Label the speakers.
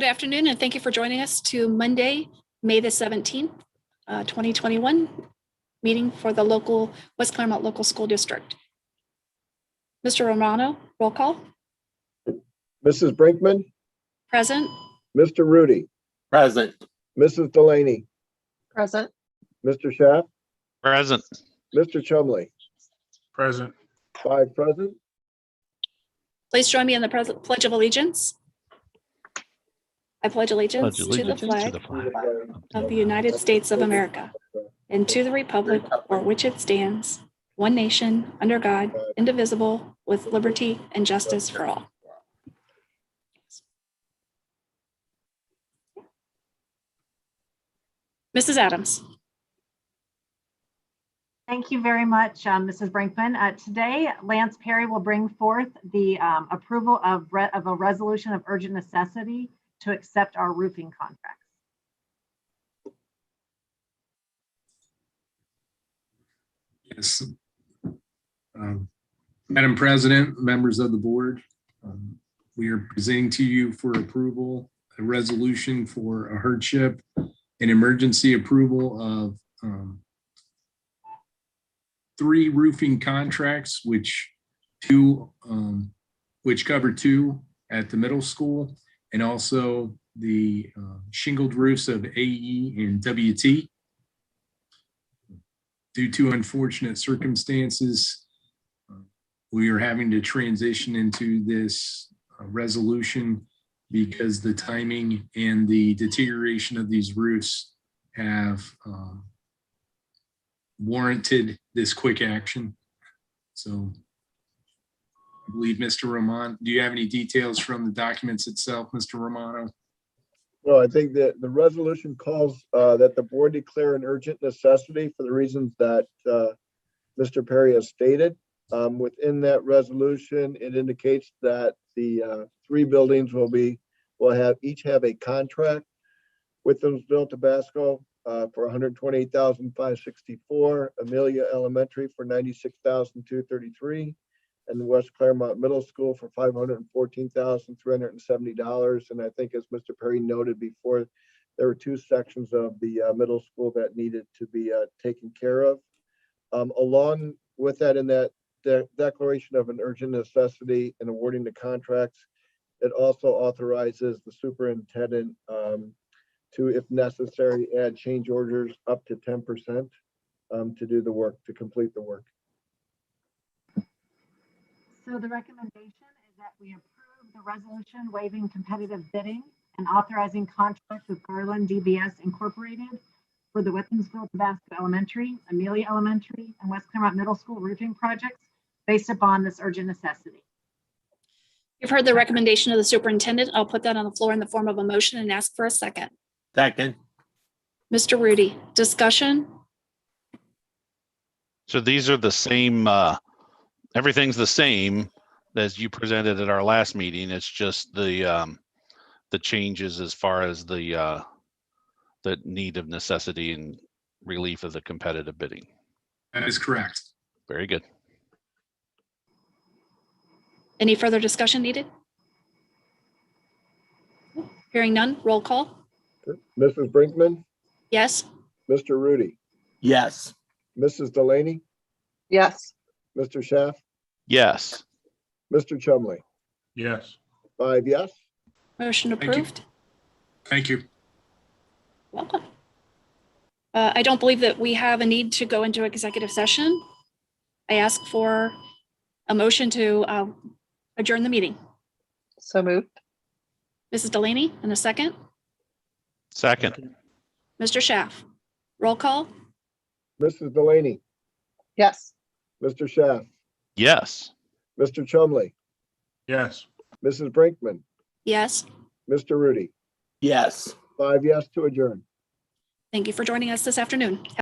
Speaker 1: Good afternoon, and thank you for joining us to Monday, May the 17th, 2021 meeting for the local West Clermont Local School District. Mr. Romano, roll call.
Speaker 2: Mrs. Brinkman,
Speaker 1: Present.
Speaker 2: Mr. Rudy,
Speaker 3: Present.
Speaker 2: Mrs. Delaney,
Speaker 4: Present.
Speaker 2: Mr. Schaaf,
Speaker 5: Present.
Speaker 2: Mr. Chumley.
Speaker 6: Present.
Speaker 2: 5 present.
Speaker 1: Please join me in the Pledge of Allegiance. I pledge allegiance to the flag of the United States of America and to the republic for which it stands, one nation, under God, indivisible, with liberty and justice for all. Mrs. Adams.
Speaker 4: Thank you very much, Mrs. Brinkman. Today, Lance Perry will bring forth the approval of a resolution of urgent necessity to accept our roofing contracts.
Speaker 6: Yes. Madam President, members of the board, we are presenting to you for approval a resolution for a hardship and emergency approval of 3 roofing contracts, which cover 2 at the middle school, and also the shingled roofs of AE and WT. Due to unfortunate circumstances, we are having to transition into this resolution because the timing and the deterioration of these roofs have warranted this quick action. So I believe Mr. Romano, do you have any details from the documents itself, Mr. Romano?
Speaker 2: Well, I think that the resolution calls that the board declare an urgent necessity for the reasons that Mr. Perry has stated. Within that resolution, it indicates that the 3 buildings will each have a contract with Withensville, Tabasco for $128,564, Amelia Elementary for $96,233, and the West Clermont Middle School for $514,370. And I think, as Mr. Perry noted before, there were 2 sections of the middle school that needed to be taken care of. Along with that, in that declaration of an urgent necessity and awarding the contracts, it also authorizes the superintendent to, if necessary, add change orders up to 10% to do the work, to complete the work.
Speaker 4: So the recommendation is that we approve the resolution waiving competitive bidding and authorizing contracts with Garland DBS Incorporated for the Withensville, Tabasco Elementary, Amelia Elementary, and West Clermont Middle School roofing projects based upon this urgent necessity.
Speaker 1: You've heard the recommendation of the superintendent. I'll put that on the floor in the form of a motion and ask for a second.
Speaker 3: Second.
Speaker 1: Mr. Rudy, discussion?
Speaker 5: So these are the same, everything's the same as you presented at our last meeting. It's just the changes as far as the need of necessity and relief of the competitive bidding.
Speaker 6: That is correct.
Speaker 5: Very good.
Speaker 1: Any further discussion needed? Hearing none, roll call.
Speaker 2: Mrs. Brinkman,
Speaker 1: Yes.
Speaker 2: Mr. Rudy,
Speaker 3: Yes.
Speaker 2: Mrs. Delaney,
Speaker 4: Yes.
Speaker 2: Mr. Schaaf,
Speaker 5: Yes.
Speaker 2: Mr. Chumley.
Speaker 6: Yes.
Speaker 2: 5 yes.
Speaker 1: Motion
Speaker 6: you.
Speaker 1: approved.
Speaker 6: Thank you.
Speaker 1: Welcome. I don't believe that we have a need to go into executive session. I ask for a motion to adjourn the meeting.
Speaker 4: So moved.
Speaker 1: Mrs. Delaney, in a second.
Speaker 5: Second.
Speaker 1: Mr. Schaaf, roll call.
Speaker 2: Mrs. Delaney,
Speaker 4: Yes.
Speaker 2: Mr. Schaaf,
Speaker 5: Yes.
Speaker 2: Mr. Chumley,
Speaker 6: Yes.
Speaker 2: Mrs. Brinkman,
Speaker 1: Yes.
Speaker 2: Mr. Rudy.
Speaker 3: Yes.
Speaker 2: 5 yes to adjourn.
Speaker 1: Thank you for joining us this afternoon.